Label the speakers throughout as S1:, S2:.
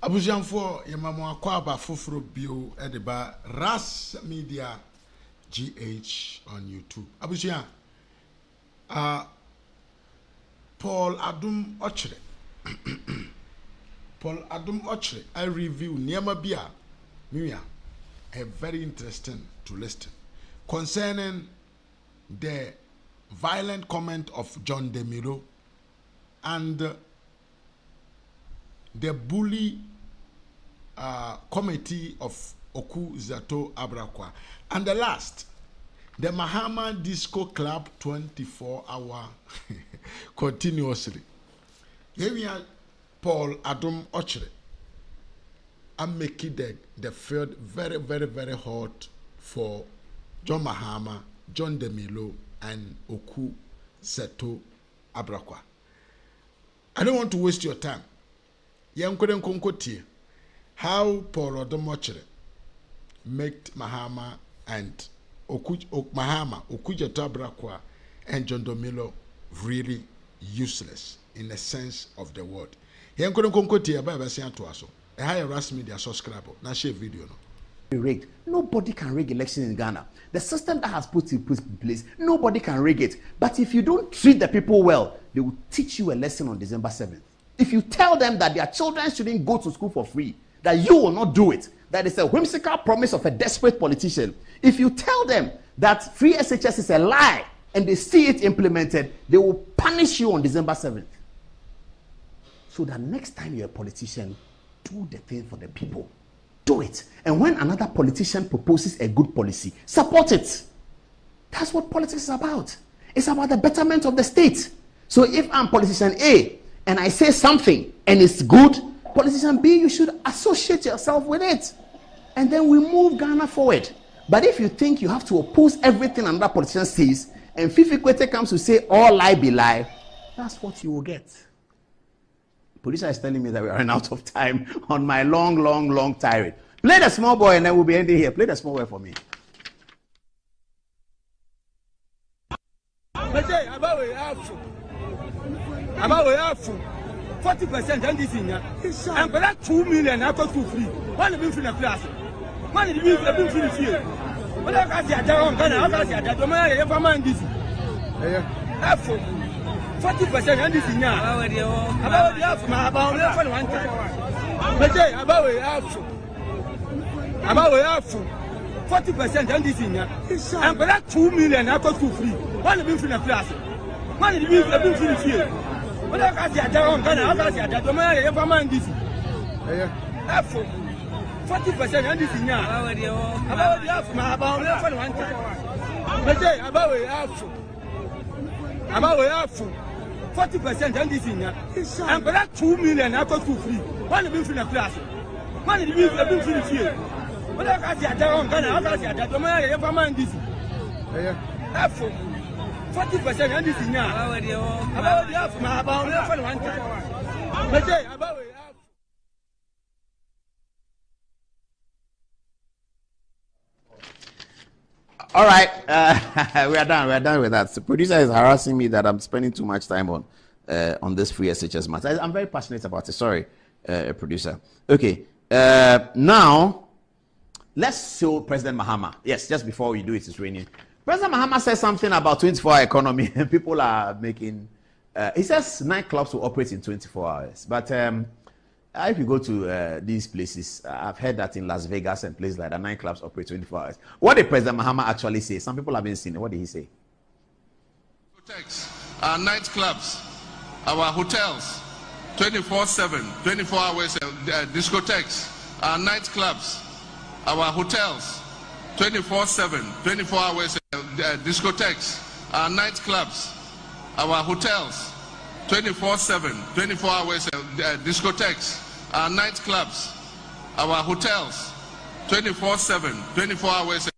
S1: Abujanfo yemamo akwaba foforo bio edeba RAZ Media GH on YouTube. Abujan Paul Adum Ochre Paul Adum Ochre I review niema bia miya a very interesting to listen concerning the violent comment of John Demiro and the bully committee of Okudzeto Ablakwa, and the last, the Mahama Disco Club 24-hour continuously. Here we are, Paul Adum Ochre. I'm making the field very, very, very hot for John Mahama, John Demilo, and Okudzeto Ablakwa. I don't want to waste your time. How Paul Adum Ochre made Mahama and Okudzeto Ablakwa and John Demilo really useless in the sense of the word. A higher RAZ Media subscriber. Now share video.
S2: Rigged. Nobody can rig election in Ghana. The system that has put in place, nobody can rig it. But if you don't treat the people well, they will teach you a lesson on December 7th. If you tell them that their children shouldn't go to school for free, that you will not do it, that is a whimsical promise of a desperate politician. If you tell them that free SHS is a lie and they see it implemented, they will punish you on December 7th. So that next time you're a politician, do the thing for the people. Do it. And when another politician proposes a good policy, support it. That's what politics is about. It's about the betterment of the state. So if I'm politician A and I say something and it's good, politician B, you should associate yourself with it. And then we move Ghana forward. But if you think you have to oppose everything another politician says, and Fifi Kwete comes to say all lie be lie, that's what you will get. Producer is telling me that we are running out of time on my long tirade. Play the small boy and then we'll be ending here. Play the small boy for me.
S3: About 40% and this in ya. And for that 2 million after 2 free. One of them from the class. One of them from the field. But I can't see a down Ghana. I can't see a down man. If I'm on this. 40% and this in ya. About the half my about one time. But about 40% and this in ya. And for that 2 million after 2 free. One of them from the class. One of them from the field. But I can't see a down Ghana. I can't see a down man. If I'm on this. 40% and this in ya. About the half my about one time. But about 40% and this in ya. And for that 2 million after 2 free. One of them from the class. One of them from the field. But I can't see a down Ghana. I can't see a down man. If I'm on this. 40% and this in ya. About the half my about one time. But
S2: all right, we are done with that. The producer is harassing me that I'm spending too much time on this free SHS matter. I'm very passionate about it. Sorry, producer. Okay, now let's show President Mahama. Yes, just before we do it, it's raining. President Mahama says something about 24-hour economy, and people are making. He says nightclubs will operate in 24 hours, but if you go to these places, I've heard that in Las Vegas and places like that, nightclubs operate 24 hours. What did President Mahama actually say? Some people haven't seen it. What did he say?
S4: Our nightclubs, our hotels, 24/7, 24 hours, discotheques, our nightclubs, our hotels, 24/7, 24 hours, discotheques, our nightclubs, our hotels, 24/7, 24 hours, discotheques, our nightclubs, our hotels, 24/7, 24 hours,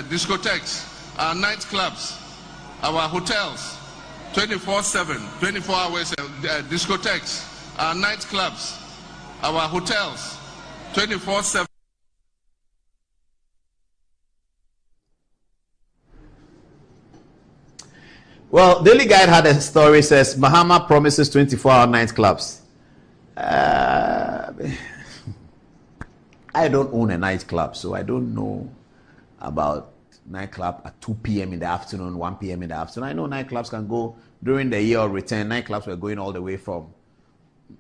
S4: discotheques, our nightclubs, our hotels, 24/7, 24 hours, discotheques, our nightclubs, our hotels, 24/7.
S2: Well, Daily Guide had a story says Mahama promises 24-hour nightclubs. I don't own a nightclub, so I don't know about nightclub at 2 p.m. in the afternoon, 1 p.m. in the afternoon. I know nightclubs can go during the year of return. Nightclubs were going all the way from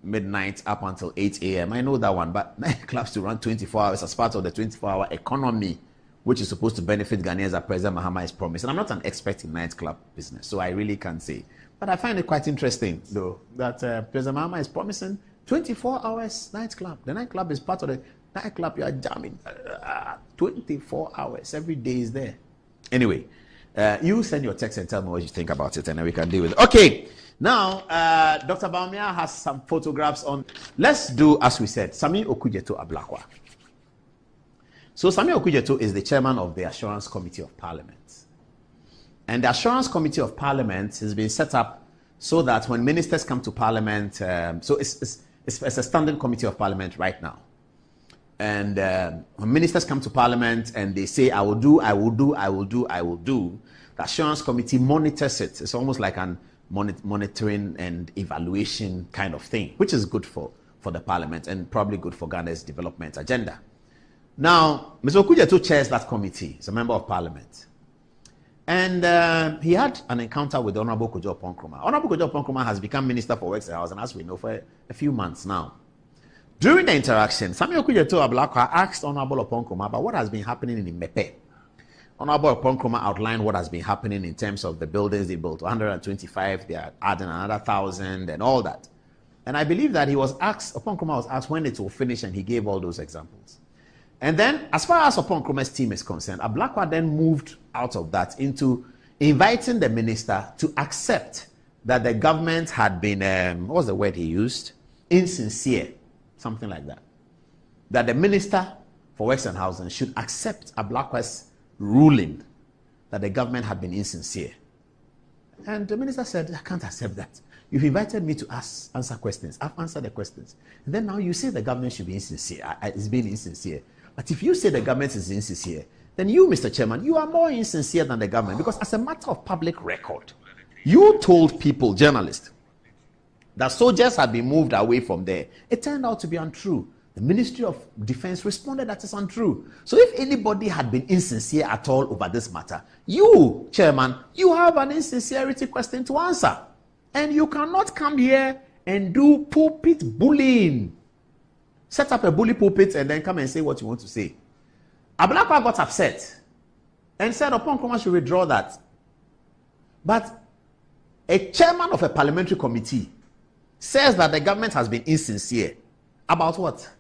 S2: midnight up until 8 a.m. I know that one, but nightclubs to run 24 hours as part of the 24-hour economy, which is supposed to benefit Ghanaians, as President Mahama has promised. And I'm not an expert in nightclub business, so I really can't say. But I find it quite interesting, though, that President Mahama is promising 24 hours nightclub. The nightclub is part of the nightclub. You are jamming 24 hours. Every day is there. Anyway, you send your text and tell me what you think about it, and then we can deal with it. Okay, now Dr. Baumia has some photographs on. Let's do, as we said, Sami Okudzeto Ablakwa. So Sami Okudzeto is the chairman of the Assurance Committee of Parliament. And the Assurance Committee of Parliament has been set up so that when ministers come to Parliament, so it's a standing committee of Parliament right now. And when ministers come to Parliament and they say, I will do, the Assurance Committee monitors it. It's almost like an monitoring and evaluation kind of thing, which is good for the Parliament and probably good for Ghana's development agenda. Now, Mr. Okudzeto chairs that committee. He's a member of Parliament. And he had an encounter with the Honorable Kojo Ponkroma. Honorable Kojo Ponkroma has become Minister for Works and Housing, as we know, for a few months now. During the interaction, Sami Okudzeto Ablakwa asked Honorable Ponkroma about what has been happening in Mepe. Honorable Ponkroma outlined what has been happening in terms of the buildings they built, 125, they are adding another 1,000 and all that. And I believe that Ponkroma was asked when it will finish, and he gave all those examples. And then, as far as Oponkroma's team is concerned, Ablakwa then moved out of that into inviting the minister to accept that the government had been, what was the word he used? Insincere, something like that. That the Minister for Works and Housing should accept Ablakwa's ruling that the government had been insincere. And the minister said, I can't accept that. You've invited me to answer questions. I've answered the questions. And then now you say the government should be insincere. It's being insincere. But if you say the government is insincere, then you, Mr. Chairman, you are more insincere than the government, because as a matter of public record, you told people, journalists, that soldiers had been moved away from there. It turned out to be untrue. The Ministry of Defense responded that it's untrue. So if anybody had been insincere at all over this matter, you, Chairman, you have an insincerity question to answer. And you cannot come here and do pulpit bullying. Set up a bully pulpit and then come and say what you want to say. Ablakwa got upset and said Ponkroma should withdraw that. But a chairman of a parliamentary committee says that the government has been insincere. About what?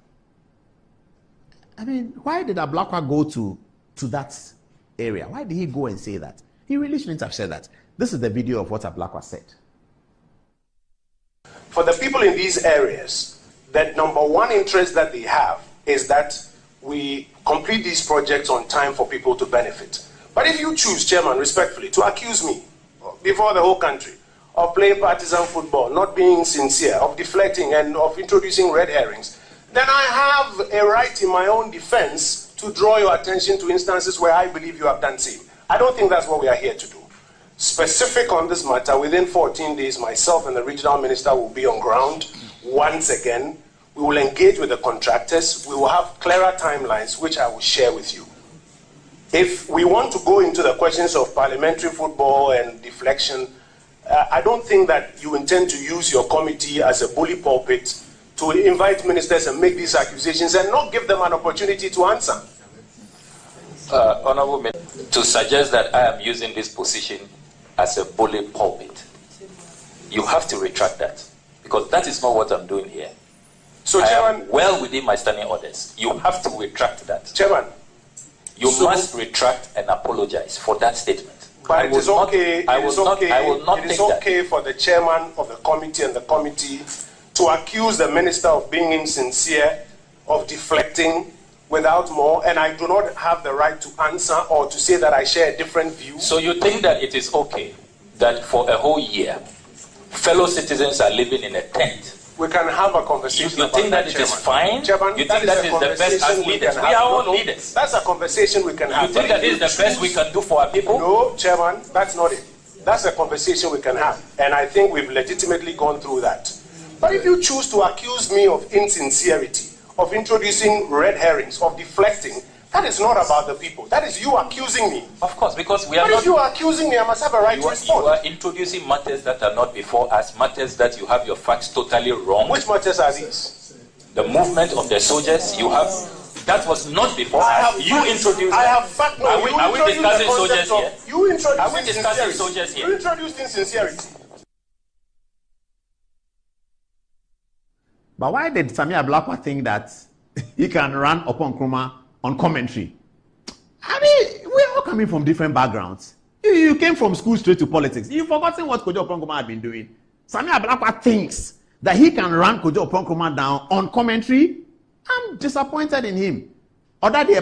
S2: I mean, why did Ablakwa go to that area? Why did he go and say that? He really shouldn't have said that. This is the video of what Ablakwa said.
S5: For the people in these areas, the number one interest that they have is that we complete these projects on time for people to benefit. But if you choose, Chairman, respectfully, to accuse me before the whole country of playing partisan football, not being sincere, of deflecting and of introducing red herrings, then I have a right in my own defense to draw your attention to instances where I believe you have done same. I don't think that's what we are here to do. Specific on this matter, within 14 days, myself and the regional minister will be on ground once again. We will engage with the contractors. We will have clearer timelines, which I will share with you. If we want to go into the questions of parliamentary football and deflection, I don't think that you intend to use your committee as a bully pulpit to invite ministers and make these accusations and not give them an opportunity to answer.
S6: Honorable Minister, to suggest that I am using this position as a bully pulpit, you have to retract that, because that is not what I'm doing here.
S5: So,
S6: I
S5: Chairman,
S6: am well within my standing orders. You have to retract that.
S5: Chairman,
S6: you must retract and apologize for that statement.
S5: But it is okay.
S6: I will not
S5: it is okay for the chairman of the committee and the committee to accuse the minister of being insincere, of deflecting without more, and I do not have the right to answer or to say that I share a different view.
S6: So you think that it is okay that for a whole year, fellow citizens are living in a tent?
S5: We can have a conversation.
S6: You think that it is fine?
S5: Chairman,
S6: you think that is the best as leaders? We are all leaders.
S5: That's a conversation we can have.
S6: You think that is the best we can do for our people?
S5: No, Chairman, that's not it. That's a conversation we can have. And I think we've legitimately gone through that. But if you choose to accuse me of insincerity, of introducing red herrings, of deflecting. That is not about the people. That is you accusing me.
S6: Of course, because we are
S5: But
S6: not...
S5: if you are accusing me, I must have a right to respond.
S6: You are introducing matters that are not before us, matters that you have your facts totally wrong.
S5: Which matters are these?
S6: The movement of the soldiers, you have... That was not before us. You introduced...
S5: I have fact. No,
S6: are we discussing soldiers here?
S5: You introduced
S6: Are we discussing soldiers here?
S5: You introduced insincerity.
S2: But why did Sami Ablakwa think that he can run upon Nkrumah on commentary? I mean, we're all coming from different backgrounds. You came from school straight to politics. You've forgotten what Kojo Nkrumah had been doing. Sami Ablakwa thinks that he can run Kojo Nkrumah down on commentary. I'm disappointed in him. Other day,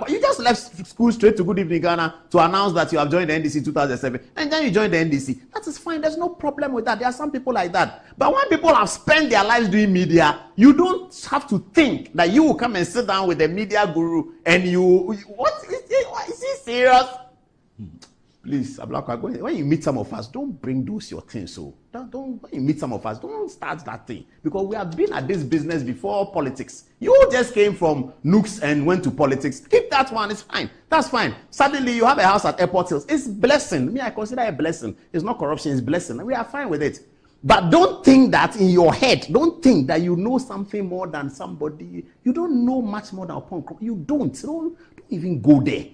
S2: you just left school straight to Good Evening Ghana to announce that you have joined the NDC 2007, and then you joined the NDC. That is fine. There's no problem with that. There are some people like that. But when people have spent their lives doing media, you don't have to think that you will come and sit down with the media guru and what is he serious? Please, Ablakwa, when you meet some of us, don't bring those your things. So don't when you meet some of us, don't start that thing, because we have been at this business before politics. You just came from Nooks and went to politics. Keep that one. It's fine. That's fine. Suddenly you have a house at Airport Hills. It's blessing. Me, I consider it a blessing. It's not corruption. It's blessing. We are fine with it. But don't think that in your head. Don't think that you know something more than somebody. You don't know much more than upon. You don't even go there.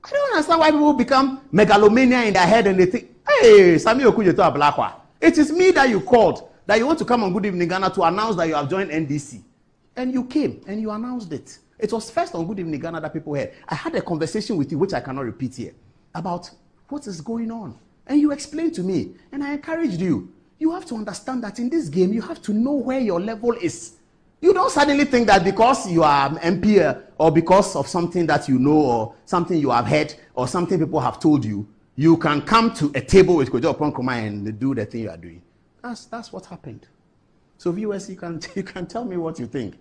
S2: I don't understand why people become megalomania in their head and they think, hey, Sami Okudzeto Ablakwa, it is me that you called, that you want to come on Good Evening Ghana to announce that you have joined NDC. And you came and you announced it. It was first on Good Evening Ghana that people heard. I had a conversation with you, which I cannot repeat here, about what is going on. And you explained to me, and I encouraged you. You have to understand that in this game, you have to know where your level is. You don't suddenly think that because you are MP or because of something that you know or something you have heard or something people have told you, you can come to a table with Kojo Nkrumah and do the thing you are doing. That's what happened. So viewers, you can tell me what you think.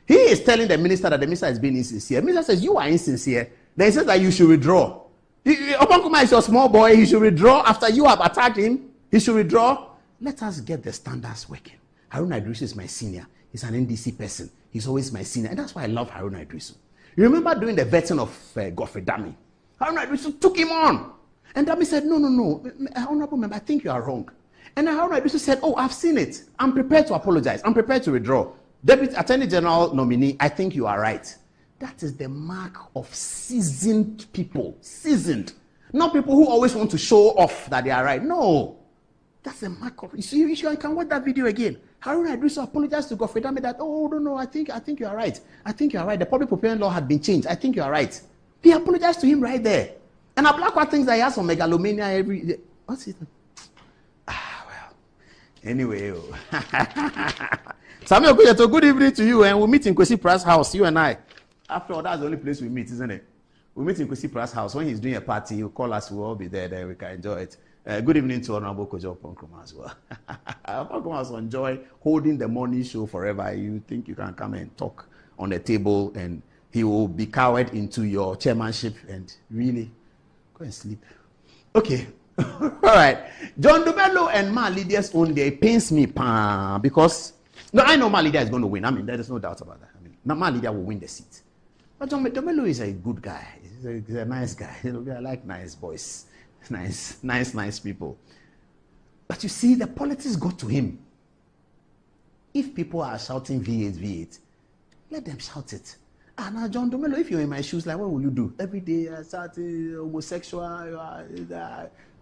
S2: He is telling the minister that the minister is being insincere. The minister says you are insincere. Then he says that you should withdraw. Nkrumah is your small boy. He should withdraw after you have attacked him. He should withdraw. Let us get the standards working. Haruna Idrisu is my senior. He's an NDC person. He's always my senior. And that's why I love Haruna Idrisu. You remember doing the vetting of Godfrey Dami? Haruna Idrisu took him on. And Dami said, no, honorable member, I think you are wrong. And Haruna Idrisu said, oh, I've seen it. I'm prepared to apologize. I'm prepared to withdraw. Deputy Attorney General nominee, I think you are right. That is the mark of seasoned people. Seasoned. Not people who always want to show off that they are right. No. That's the mark of... You see, you can watch that video again. Haruna Idrisu apologized to Godfrey Dami that, oh, no, I think you are right. I think you are right. The public procurement law had been changed. I think you are right. He apologized to him right there. And Ablakwa thinks that he has some megalomania every day. What's it? Well. Anyway. Sami Okudzeto, good evening to you. And we'll meet in Kwesi Pra's house, you and I. After all, that's the only place we meet, isn't it? We'll meet in Kwesi Pra's house. When he's doing a party, he'll call us. We'll all be there. Then we can enjoy it. Good evening to Honorable Kojo Nkrumah as well. Nkrumah has enjoyed holding the morning show forever. You think you can come and talk on the table and he will be cowered into your chairmanship and really go and sleep. Okay. All right. John Dumelo and Ma Lydia's own day pains me because I know Ma Lydia is going to win. I mean, there is no doubt about that. I mean, Ma Lydia will win the seat. But John Dumelo is a good guy. He's a nice guy. I like nice boys. Nice people. But you see, the politics got to him. If people are shouting V8, let them shout it. Now, John Dumelo, if you're in my shoes, like, what will you do? Every day, start homosexual,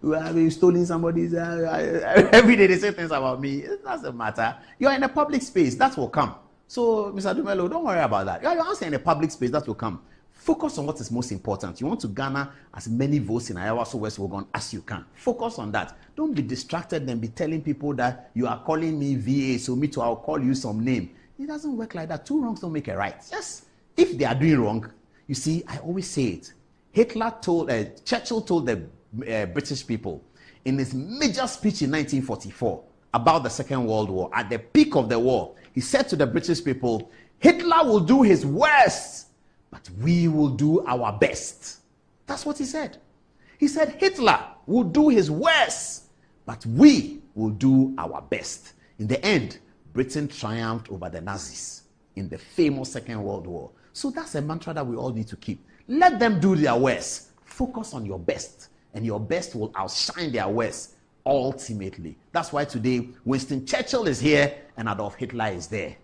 S2: you are stealing somebody's. Every day they say things about me. It doesn't matter. You're in a public space, that will come. So, Mr. Dumelo, don't worry about that. You're also in a public space, that will come. Focus on what is most important. You want to garner as many votes in Ayawaso West Wuogon as you can. Focus on that. Don't be distracted and be telling people that you are calling me VA, so me too, I'll call you some name. It doesn't work like that. Two wrongs don't make a right. Yes, if they are doing wrong, you see, I always say it. Churchill told the British people in his major speech in 1944 about the Second World War, at the peak of the war, he said to the British people, Hitler will do his worst, but we will do our best. That's what he said. He said Hitler will do his worst, but we will do our best. In the end, Britain triumphed over the Nazis. in the famous Second World War. So that's a mantra that we all need to keep. Let them do their worst. Focus on your best, and your best will outshine their worst ultimately. That's why today Winston Churchill is here and Adolf Hitler is there.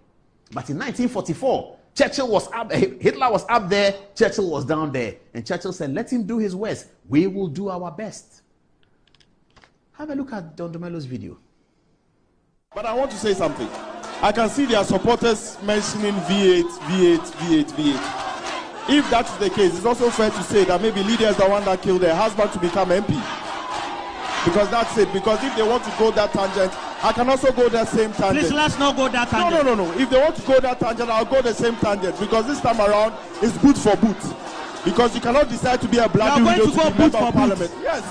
S2: But in 1944, Hitler was up there, Churchill was down there. And Churchill said, let him do his worst. We will do our best. Have a look at John Domelo's video.
S7: But I want to say something. I can see their supporters mentioning V8, V8, V8, V8. If that is the case, it's also fair to say that maybe Lydia is the one that killed her husband to become MP. Because that's it. Because if they want to go that tangent, I can also go that same tangent.
S3: Please, let's not go that tangent.
S7: No. If they want to go that tangent, I'll go the same tangent. Because this time around, it's boot for boot. Because you cannot decide to be a bloody widow to be member of parliament. Yes.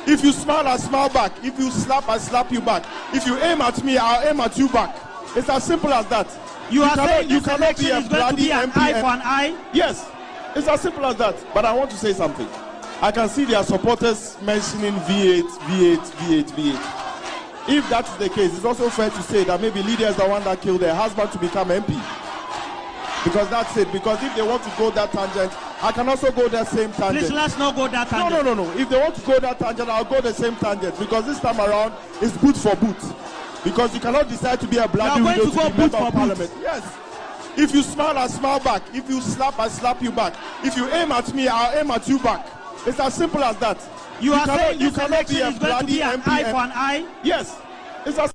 S7: If you smile, I smile back. If you slap, I slap you back. If you aim at me, I'll aim at you back. It's as simple as that.
S3: You are saying
S7: you
S3: this
S7: cannot be a
S3: election is going to
S7: bloody
S3: be an
S7: MP.
S3: eye for an eye?
S7: Yes. It's as simple as that. But I want to say something. I can see their supporters mentioning V8, V8, V8, V8. If that is the case, it's also fair to say that maybe Lydia is the one that killed her husband to become MP. Because that's it. Because if they want to go that tangent, I can also go that same tangent.
S3: Please, let's not go that tangent.
S7: No. If they want to go that tangent, I'll go the same tangent. Because this time around, it's boot for boot. Because you cannot decide to be a bloody widow to be member of parliament. Yes. If you smile, I smile back. If you slap, I slap you back. If you aim at me, I'll aim at you back. It's as simple as that.
S3: You are saying this
S7: cannot be
S3: election
S7: a
S3: is going to be an
S7: MP.
S3: eye for an eye?
S7: Yes. It's as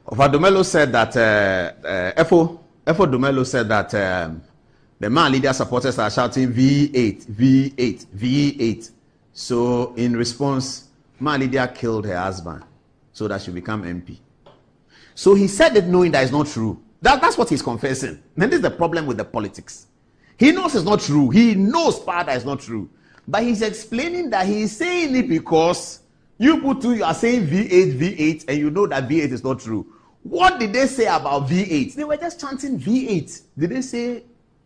S2: Domelo said that Efo Domelo said that the man leader supporters are shouting V8, V8, V8. So in response, man leader killed her husband so that she become MP. So he said it knowing that it's not true. That's what he's confessing. And this is the problem with the politics. He knows it's not true. He knows part that it's not true. But he's explaining that he's saying it because you are saying V8, V8, and you know that V8 is not true. What did they say about V8? They were just chanting V8. Did they say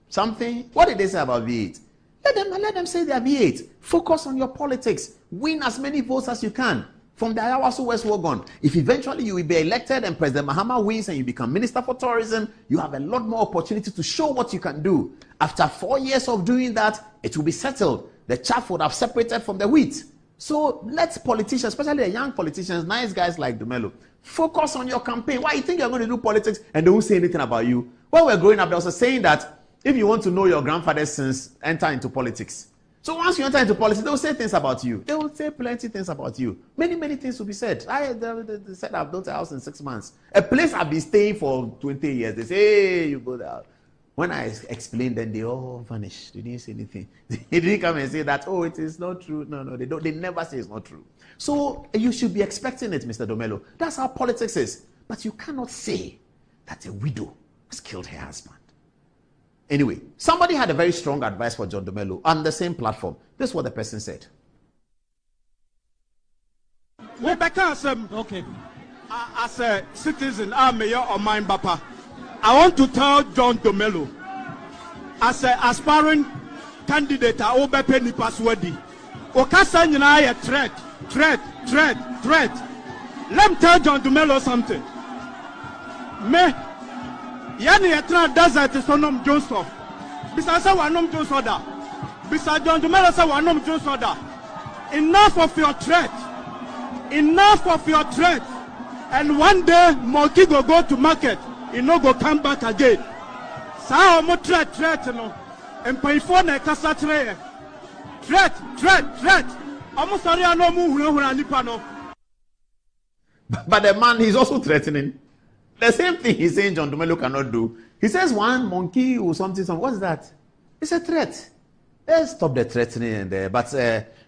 S2: something? What did they say about V8? Let them say they're V8. Focus on your politics. Win as many votes as you can. From the Ayawaso West Wogon. If eventually you will be elected and President Mahama wins and you become Minister for Tourism, you have a lot more opportunity to show what you can do. After 4 years of doing that, it will be settled. The chaff would have separated from the wheat. So let politicians, especially the young politicians, nice guys like Domelo, focus on your campaign. Why you think you're going to do politics and they won't say anything about you? When we were growing up, there was a saying that if you want to know your grandfather's sins, enter into politics. So once you enter into politics, they will say things about you. They will say plenty things about you. Many things will be said. They said I've built a house in 6 months. A place I've been staying for 20 years. They say, hey, you go there. When I explained, then they all vanished. They didn't say anything. They didn't come and say that, oh, it is not true. No, they don't. They never say it's not true. So you should be expecting it, Mr. Domelo. That's how politics is. But you cannot say that a widow has killed her husband. Anyway, somebody had a very strong advice for John Domelo on the same platform. This is what the person said.
S3: Okay.
S7: As a citizen, I'm mayor of mine, Bapa. I want to tell John Domelo, as an aspiring candidate, I will be penny passwordy. Okasa nyina threat. Let me tell John Domelo something. Me, yani etra desert is onom Joseph. Bisa sa wanom Joseph da. Bisa John Domelo sa wanom Joseph da. Enough of your threat. And one day, monkey go to market. He no go come back again. Sa omo threat no. Empayfo na kasa threat. Omo sorry no mu hura nipa no.
S2: But the man, he's also threatening. The same thing he's saying John Domelo cannot do. He says one monkey or something. What's that? It's a threat. Let's stop the threatening there. But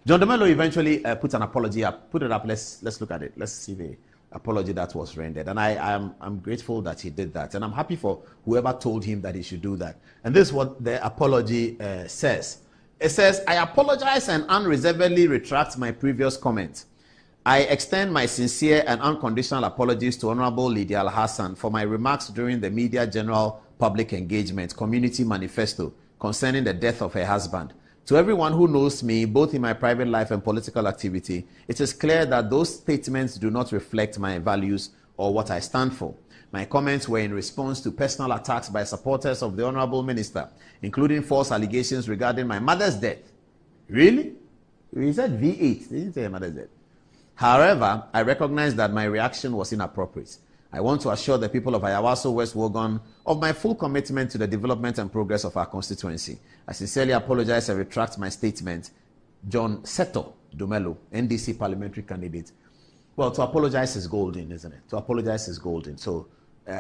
S2: John Domelo eventually put an apology up. Put it up. Let's look at it. Let's see the apology that was rendered. And I'm grateful that he did that. And I'm happy for whoever told him that he should do that. And this is what the apology says. It says, I apologize and unreservedly retract my previous comment. I extend my sincere and unconditional apologies to Honorable Lydia Al-Hassan for my remarks during the Media General Public Engagement Community Manifesto concerning the death of her husband. To everyone who knows me, both in my private life and political activity, it is clear that those statements do not reflect my values or what I stand for. My comments were in response to personal attacks by supporters of the Honorable Minister, including false allegations regarding my mother's death. Really? He said V8. They didn't say mother's death. However, I recognize that my reaction was inappropriate. I want to assure the people of Ayawaso West Wogon of my full commitment to the development and progress of our constituency. I sincerely apologize and retract my statement. John Seto Dumelo, NDC parliamentary candidate. Well, to apologize is golden, isn't it? To apologize is golden. So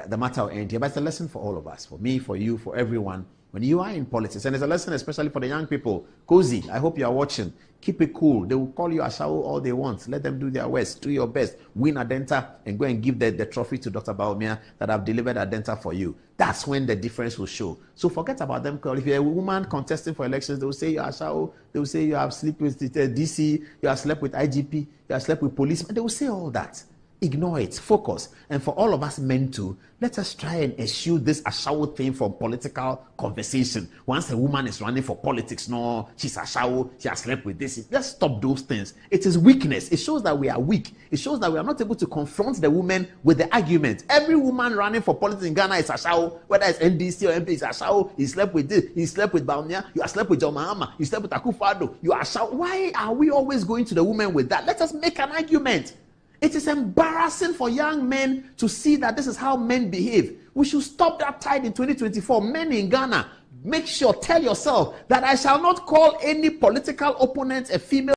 S2: the matter will end here. But it's a lesson for all of us, for me, for you, for everyone. When you are in politics, and it's a lesson especially for the young people. Cozy, I hope you are watching. Keep it cool. They will call you Ashao all they want. Let them do their worst. Do your best. Win Adenta and go and give the trophy to Dr. Baumia that I've delivered Adenta for you. That's when the difference will show. So forget about them. If you're a woman contesting for elections, they will say you're Ashao. They will say you have slept with DC. You have slept with IGP. You have slept with police. They will say all that. Ignore it. Focus. And for all of us men too, let us try and eschew this Ashao thing from political conversation. Once a woman is running for politics, no, she's Ashao, she has slept with this. Let's stop those things. It is weakness. It shows that we are weak. It shows that we are not able to confront the woman with the argument. Every woman running for politics in Ghana is Ashao, whether it's NDC or MP, is Ashao. He slept with this, he slept with Baumia, you have slept with John Mahama, you slept with Akufo-Addo, you are Ashao. Why are we always going to the woman with that? Let us make an argument. It is embarrassing for young men to see that this is how men behave. We should stop that tide in 2024. Men in Ghana, make sure, tell yourself that I shall not call any political opponent a female.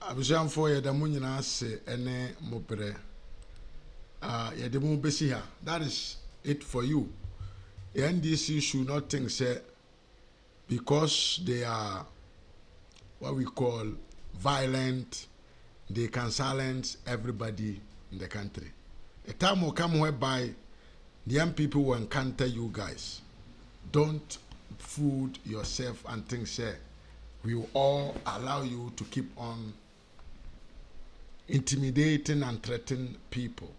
S1: That is it for you. The NDC should not think, say, because they are what we call violent, they can silence everybody in the country. A time will come whereby the young people will encounter you guys. Don't fool yourself and think, say, we will all allow you to keep on intimidating and threatening people.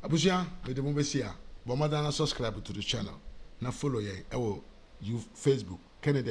S1: Abusia, with the Mumbesia, Bomadana subscribe to the channel. Now follow you Facebook, Kennedy.